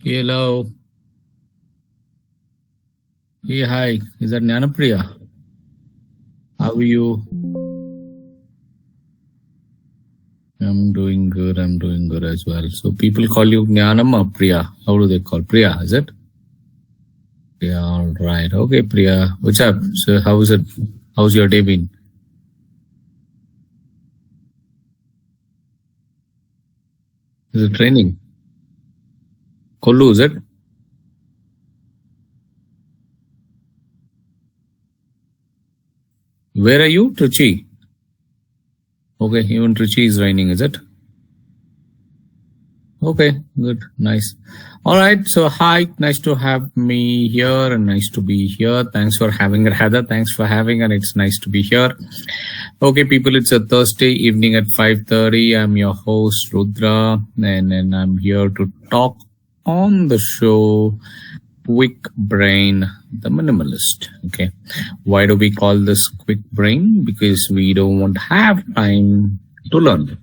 Hello. Hey, hi. Is that Jnanapriya? How are you? I'm doing good. I'm doing good as well. So people call you Jnanam or Priya. How do they call Priya? Is it? Yeah, all right. Okay, Priya. What's up? So how is it? How's your day been? Is it raining? Kollu, is it? Where are you? Trichy. Okay, even Trichy is raining, is it? Okay, good, nice. All right, so hi, nice to have me here and nice to be here. Thanks for having it, Heather. Thanks for having, and it's nice to be here. Okay, people, it's a Thursday evening at 5:30. I'm your host, Rudra, and I'm here to talk on the show Kwik Brain, the minimalist. Okay, why do we call this Kwik Brain? Because we don't have time to learn.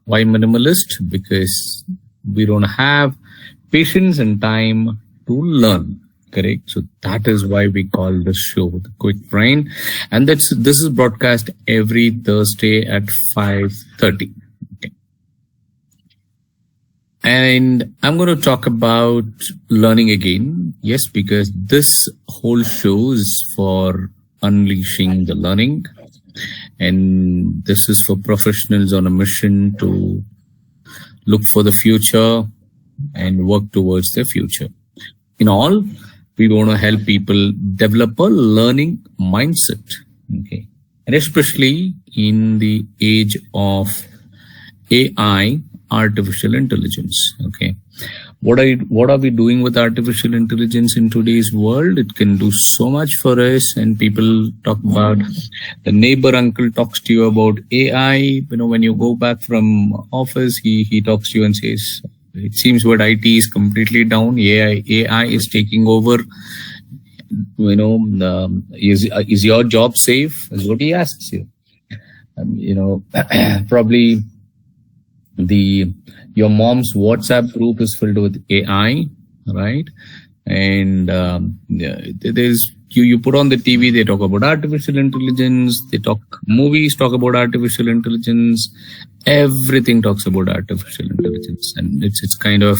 Why minimalist? Because we don't have patience and time to learn. Correct. So that is why we call this show the Kwik Brain, and this is broadcast every Thursday at 5:30. Okay. And I'm going to talk about learning again. Yes, because this whole show is for unleashing the learning, and this is for professionals on a mission to look for the future and work towards the future. In all, we want to help people develop a learning mindset. Okay. And especially in the age of AI, artificial intelligence. Okay. What are we doing with artificial intelligence in today's world? It can do so much for us, and people talk about the neighbor uncle talks to you about AI. You know, when you go back from office, he talks to you and says, it seems what IT is completely down. AI is taking over. You know, is your job safe? Is what he asks you. Probably your mom's WhatsApp group is filled with AI, right? And there's you put on the TV, they talk about artificial intelligence. Movies talk about artificial intelligence. Everything talks about artificial intelligence, and it's kind of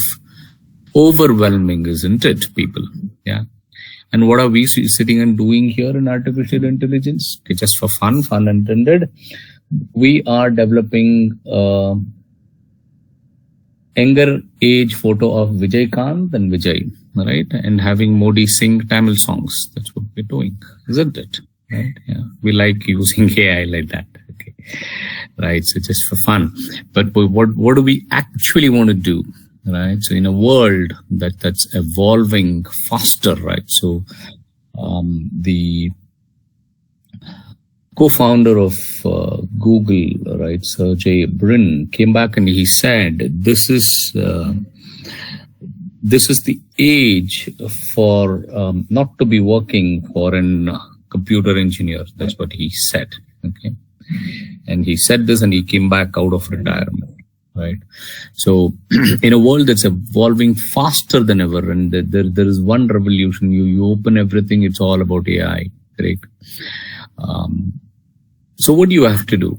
overwhelming, isn't it, people? Yeah. And what are we sitting and doing here in artificial intelligence? Okay, just for fun intended. We are developing younger age photo of Vijay Kant and Vijay, right? And having Modi sing Tamil songs. That's what we're doing, isn't it? Right? Yeah. We like using AI like that. Okay. Right. So just for fun. But what do we actually want to do? Right. So in a world that's evolving faster, right? So the co-founder of Google, right, Sergey Brin, came back and he said, "This is the age for not to be working for an computer engineer." That's what he said. Okay, and he said this, and he came back out of retirement. Right. So, in a world that's evolving faster than ever, and there is one revolution. You open everything; it's all about AI. Correct. So what do you have to do?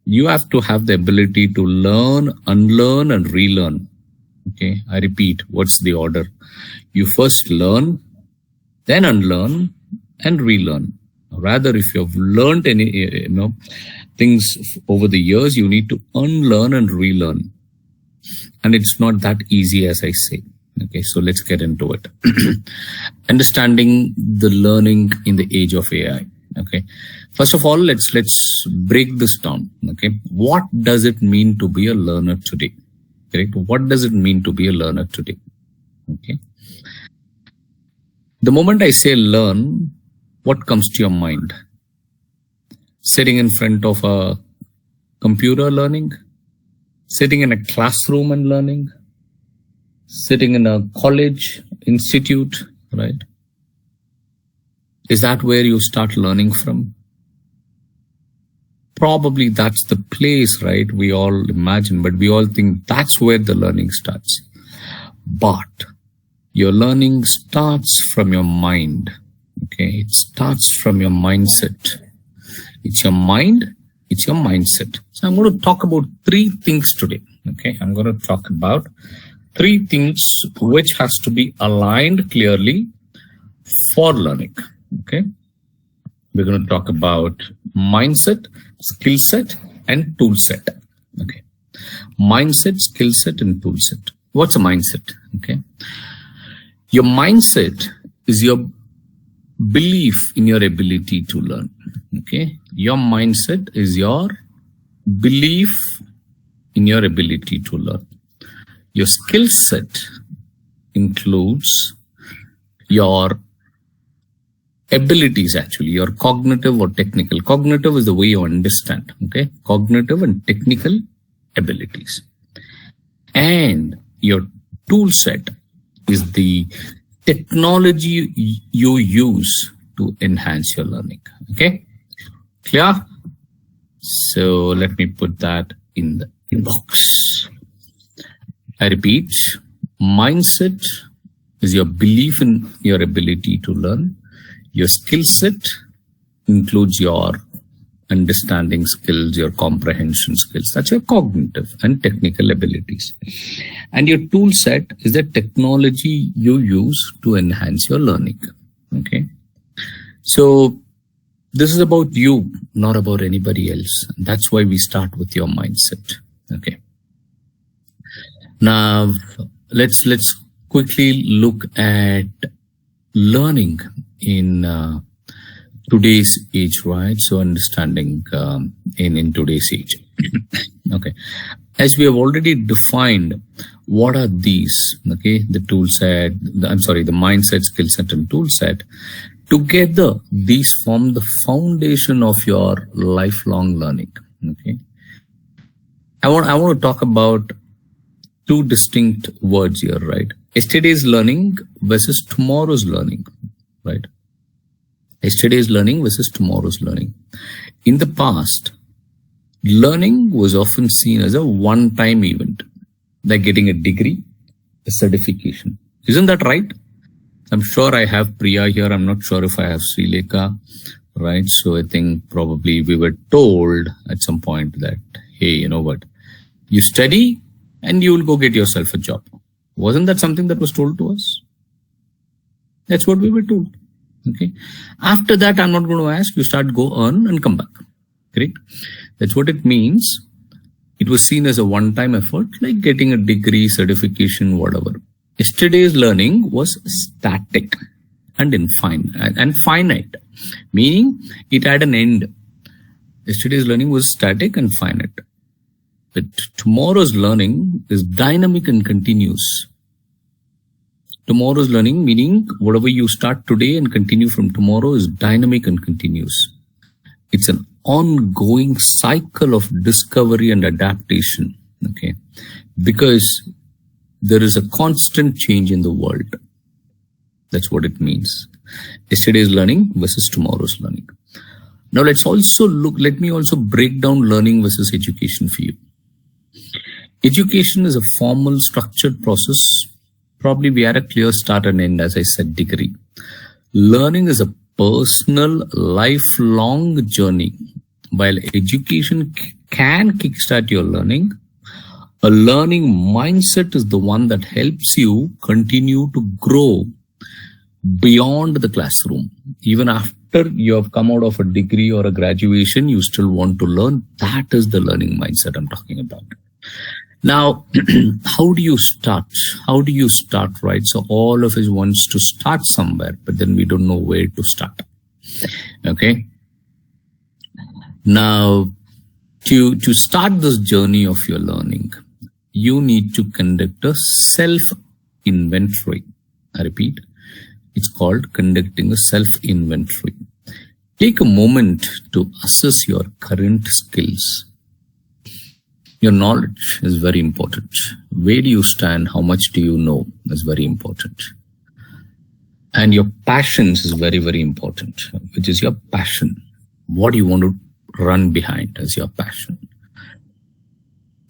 You have to have the ability to learn, unlearn, and relearn. Okay, I repeat, what's the order? You first learn, then unlearn, and relearn. Rather, if you've learned any, things over the years, you need to unlearn and relearn. And it's not that easy as I say. Okay, so let's get into it. Understanding the learning in the age of AI. Okay, first of all, let's break this down. Okay, what does it mean to be a learner today? Correct. What does it mean to be a learner today? Okay. The moment I say learn, what comes to your mind? Sitting in front of a computer learning, sitting in a classroom and learning, sitting in a college institute, right? Is that where you start learning from? Probably that's the place, right? We all imagine, but we all think that's where the learning starts. But Your learning starts from your mind. Okay. It starts from your mindset. It's your mind. It's your mindset. So I'm going to talk about 3 things today. Okay. I'm going to talk about 3 things which has to be aligned clearly for learning. Okay. We're going to talk about mindset, skill set, and tool set. Okay. Mindset, skill set, and tool set. What's a mindset? Okay. Your mindset is your belief in your ability to learn. Okay. Your mindset is your belief in your ability to learn. Your skill set includes your abilities, actually, your cognitive or technical. Cognitive is the way you understand. Okay. Cognitive and technical abilities. And your tool set is the technology you use to enhance your learning. Okay. Clear? So let me put that in the inbox. I repeat, mindset is your belief in your ability to learn. Your skill set includes your understanding skills, your comprehension skills. That's your cognitive and technical abilities. And your tool set is the technology you use to enhance your learning. Okay. So this is about you, not about anybody else. That's why we start with your mindset. Okay. Now let's quickly look at learning in today's age, right? So understanding in today's age. Okay. As we have already defined, what are these? Okay. The tool set, the mindset, skill set, and tool set. Together, these form the foundation of your lifelong learning. Okay. I want to talk about 2 distinct words here, right? Yesterday's learning versus tomorrow's learning, right? Yesterday's learning versus tomorrow's learning. In the past, learning was often seen as a one-time event, like getting a degree, a certification. Isn't that right? I'm sure I have Priya here. I'm not sure if I have Srilekha, right? So I think probably we were told at some point that, hey, you know what? You study and you will go get yourself a job. Wasn't that something that was told to us? That's what we were told. Okay. After that, I'm not going to ask. You start, go earn and come back. Correct? That's what it means. It was seen as a one-time effort, like getting a degree, certification, whatever. Yesterday's learning was static and finite, meaning it had an end. Yesterday's learning was static and finite. But tomorrow's learning is dynamic and continuous. Tomorrow's learning, meaning whatever you start today and continue from tomorrow, is dynamic and continuous. It's an ongoing cycle of discovery and adaptation. Okay. Because there is a constant change in the world. That's what it means. Yesterday's learning versus tomorrow's learning. Now let me also break down learning versus education for you. Education is a formal, structured process. Probably we had a clear start and end, as I said, degree. Learning is a personal, lifelong journey. While education can kickstart your learning, a learning mindset is the one that helps you continue to grow beyond the classroom. Even after you have come out of a degree or a graduation, you still want to learn. That is the learning mindset I'm talking about. Now, how do you start? Right? So all of us wants to start somewhere, but then we don't know where to start. Okay. Now, to start this journey of your learning, you need to conduct a self-inventory. I repeat, it's called conducting a self-inventory. Take a moment to assess your current skills. Your knowledge is very important. Where do you stand? How much do you know is very important. And your passions is very, very important, which is your passion. What do you want to run behind as your passion?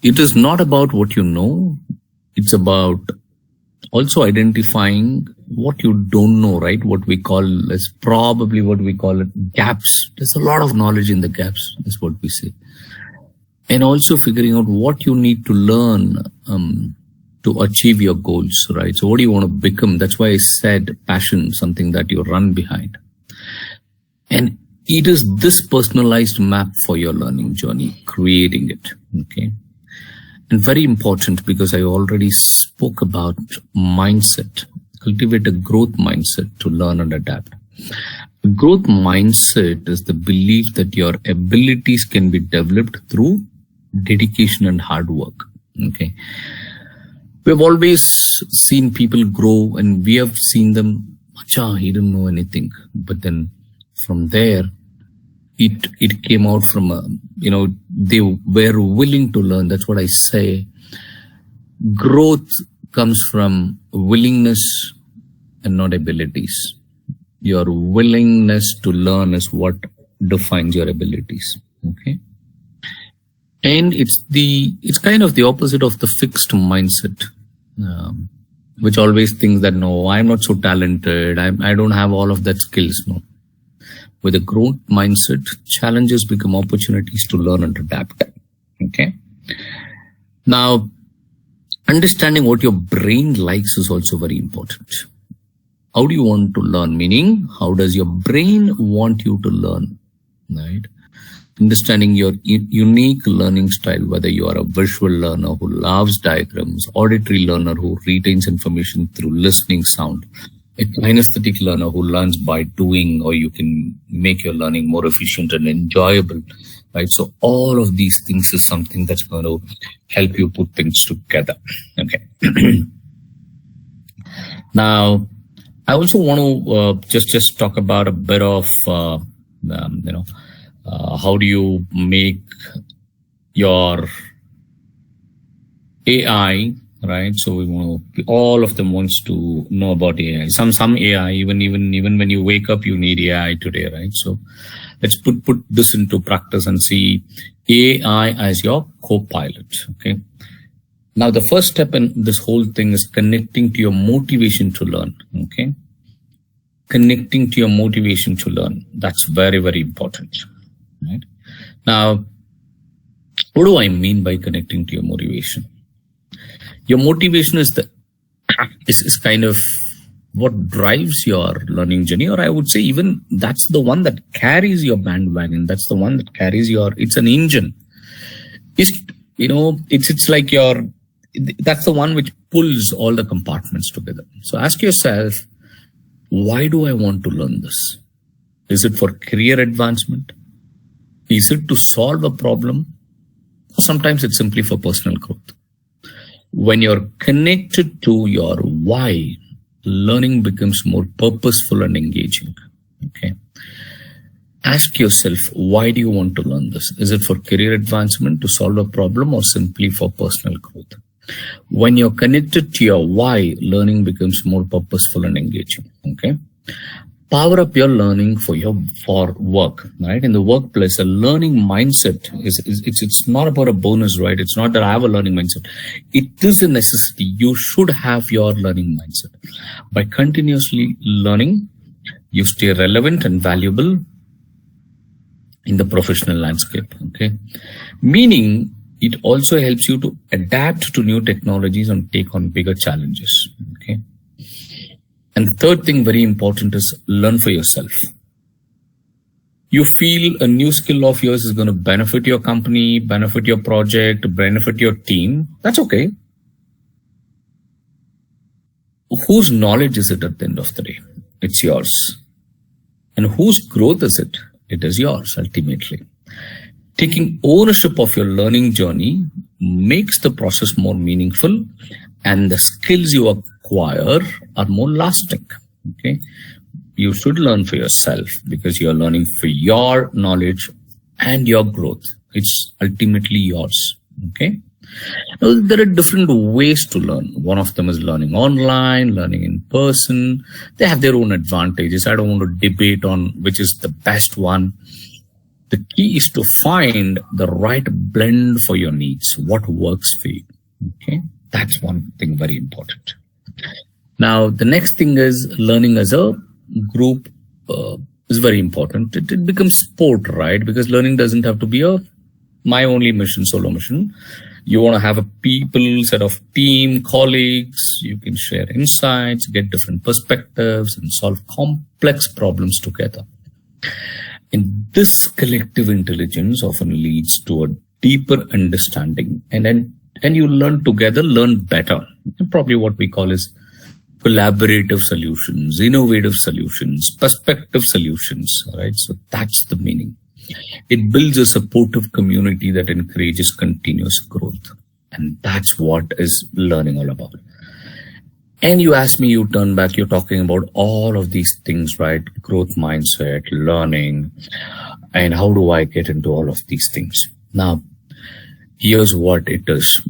It is not about what you know. It's about Also identifying what you don't know, right? What we call as probably what we call it gaps. There's a lot of knowledge in the gaps, is what we say. And also figuring out what you need to learn to achieve your goals, right? So what do you want to become? That's why I said passion, something that you run behind. And it is this personalized map for your learning journey, creating it, okay? And very important, because I already spoke about mindset. Cultivate a growth mindset to learn and adapt. A growth mindset is the belief that your abilities can be developed through dedication and hard work. Okay. We have always seen people grow, and we have seen them, acha, he didn't know anything. But then from there, it came out from, they were willing to learn. That's what I say. Growth comes from willingness and not abilities. Your willingness to learn is what defines your abilities. Okay. And it's kind of the opposite of the fixed mindset, which always thinks that, no, I'm not so talented. I don't have all of that skills. No. With a growth mindset, challenges become opportunities to learn and adapt. Okay. Now, understanding what your brain likes is also very important. How do you want to learn? Meaning, how does your brain want you to learn? Right. Understanding your unique learning style, whether you are a visual learner who loves diagrams, auditory learner who retains information through listening sound, a kinesthetic learner who learns by doing, or you can make your learning more efficient and enjoyable, right? So all of these things is something that's going to help you put things together. Okay. Now, I also want to just talk about a bit of, how do you make your AI, right? So we want to, all of them wants to know about AI. Some AI, even when you wake up, you need AI today, right? So let's put this into practice and see AI as your co-pilot. Okay. Now the first step in this whole thing is connecting to your motivation to learn. Okay. Connecting to your motivation to learn. That's very, very important. Right. Now, what do I mean by connecting to your motivation? Your motivation is kind of what drives your learning journey, or I would say even that's the one that carries your bandwagon. That's the one that carries it's an engine. It's like that's the one which pulls all the compartments together. So ask yourself, why do I want to learn this? Is it for career advancement? Is it to solve a problem? Or sometimes it's simply for personal growth. When you're connected to your why, learning becomes more purposeful and engaging. Okay. Ask yourself, why do you want to learn this? Is it for career advancement, to solve a problem, or simply for personal growth? When you're connected to your why, learning becomes more purposeful and engaging. Okay. Power up your learning for work, right? In the workplace, a learning mindset it's not about a bonus, right? It's not that I have a learning mindset. It is a necessity. You should have your learning mindset. By continuously learning, you stay relevant and valuable in the professional landscape. Okay. Meaning it also helps you to adapt to new technologies and take on bigger challenges. Okay. And the third thing, very important, is learn for yourself. You feel a new skill of yours is going to benefit your company, benefit your project, benefit your team. That's okay. Whose knowledge is it at the end of the day? It's yours. And whose growth is it? It is yours, ultimately. Taking ownership of your learning journey makes the process more meaningful, and the skills you acquire are more lasting. Okay. You should learn for yourself because you're learning for your knowledge and your growth. It's ultimately yours. Okay. Now, there are different ways to learn. One of them is learning online, learning in person. They have their own advantages. I don't want to debate on which is the best one. The key is to find the right blend for your needs, what works for you. Okay. That's one thing very important. Now, the next thing is learning as a group is very important. It becomes sport, right? Because learning doesn't have to be a my only mission, solo mission. You want to have a people, set of team, colleagues. You can share insights, get different perspectives, and solve complex problems together. And this collective intelligence often leads to a deeper understanding. And you learn together, learn better. And probably what we call is collaborative solutions, innovative solutions, perspective solutions, right? So that's the meaning. It builds a supportive community that encourages continuous growth. And that's what is learning all about. And you ask me, you turn back, you're talking about all of these things, right? Growth mindset, learning, and how do I get into all of these things? Now, here's what it is.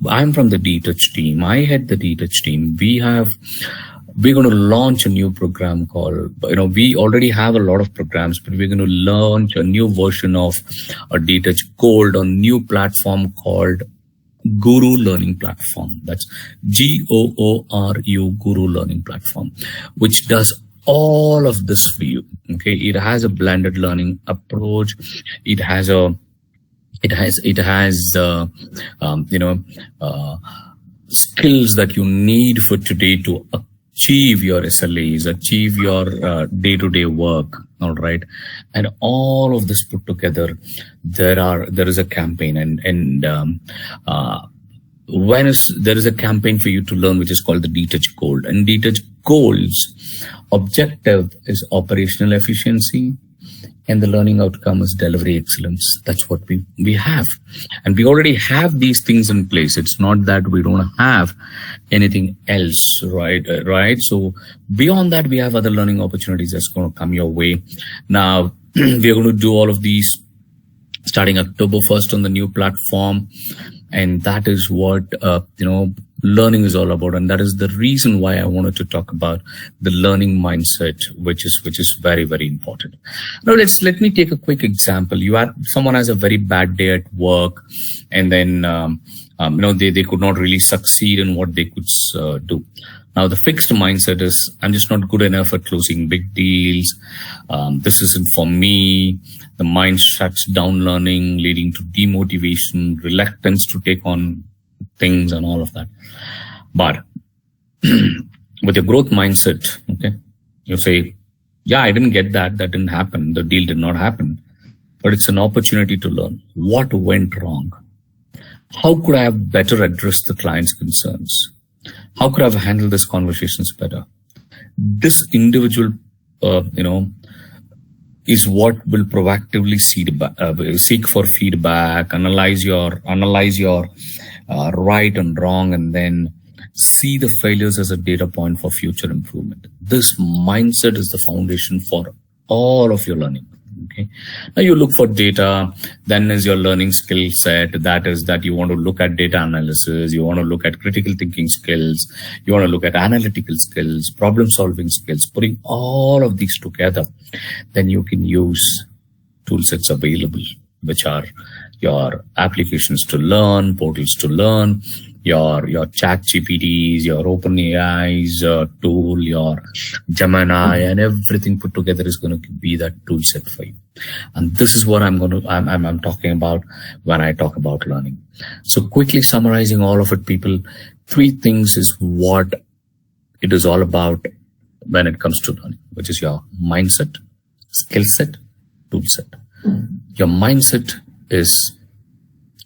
I'm from the D-Touch team. I head the D-Touch team. We're going to launch a new program called, we already have a lot of programs, but we're going to launch a new version of a D-Touch Gold on new platform called Guru Learning Platform. That's GOORU, Guru Learning Platform, which does all of this for you. Okay. It has a blended learning approach. It has skills that you need for today to achieve your SLAs, achieve your day-to-day work. All right. And all of this put together, there is a campaign there is a campaign for you to learn, which is called the D-Touch Gold. And D-Touch Gold's objective is operational efficiency, and the learning outcome is delivery excellence. That's what we have. And we already have these things in place. It's not that we don't have anything else, right? So beyond that, we have other learning opportunities that's going to come your way. Now, we are going to do all of these starting October 1st on the new platform. And that is what, learning is all about. And that is the reason why I wanted to talk about the learning mindset, which is very, very important. Now, let me take a quick example. Someone has a very bad day at work, and then, they could not really succeed in what they could do. Now, the fixed mindset is, I'm just not good enough at closing big deals. This isn't for me. The mind shuts down learning, leading to demotivation, reluctance to take on things and all of that. But with your growth mindset, okay, you say, yeah, I didn't get that. That didn't happen. The deal did not happen. But it's an opportunity to learn what went wrong. How could I have better addressed the client's concerns? How could I have handled these conversations better? This individual, is what will proactively seek for feedback, analyze your right and wrong, and then see the failures as a data point for future improvement. This mindset is the foundation for all of your learning. Okay. Now you look for data, then is your learning skill set. That is that you want to look at data analysis, you want to look at critical thinking skills, you want to look at analytical skills, problem solving skills, putting all of these together. Then you can use tool sets available, which are your applications to learn, portals to learn, your chat GPTs, your OpenAI's tool, your Gemini, and everything put together is going to be that tool set for you. And this is what I'm talking about when I talk about learning. So quickly summarizing all of it, people, 3 things is what it is all about when it comes to learning, which is your mindset, skill set, tool set. Your mindset is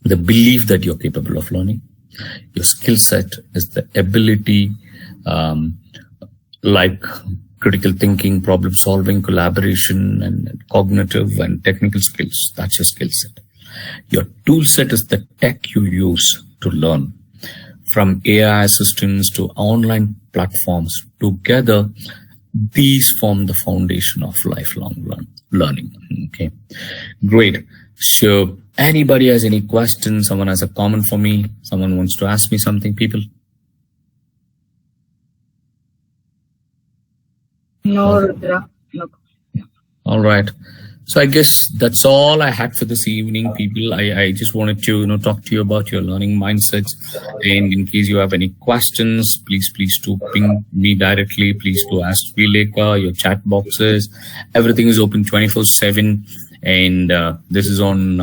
the belief that you're capable of learning. Your skill set is the ability, like critical thinking, problem solving, collaboration, and cognitive and technical skills. That's your skill set. Your tool set is the tech you use to learn. From AI assistants to online platforms, together, these form the foundation of lifelong learning. Okay, great. So anybody has any questions? Someone has a comment for me? Someone wants to ask me something, people? No, Rudra. No. All right. So I guess that's all I had for this evening, people. I just wanted to, talk to you about your learning mindsets. And in case you have any questions, please do ping me directly. Please do ask Vileka, your chat boxes. Everything is open 24/7. And this is on,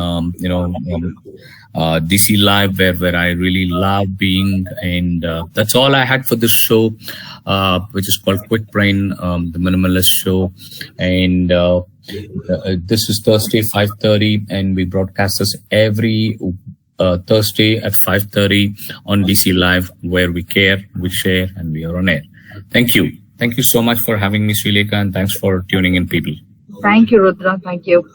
DC Live, where I really love being. And that's all I had for this show, which is called Kwik Brain, the Minimalist Show. And this is Thursday, 5:30, and we broadcast this every Thursday at 5:30 on DC Live, where we care, we share, and we are on air. Thank you. Thank you so much for having me, Srileka, and thanks for tuning in, people. Thank you, Rudra. Thank you.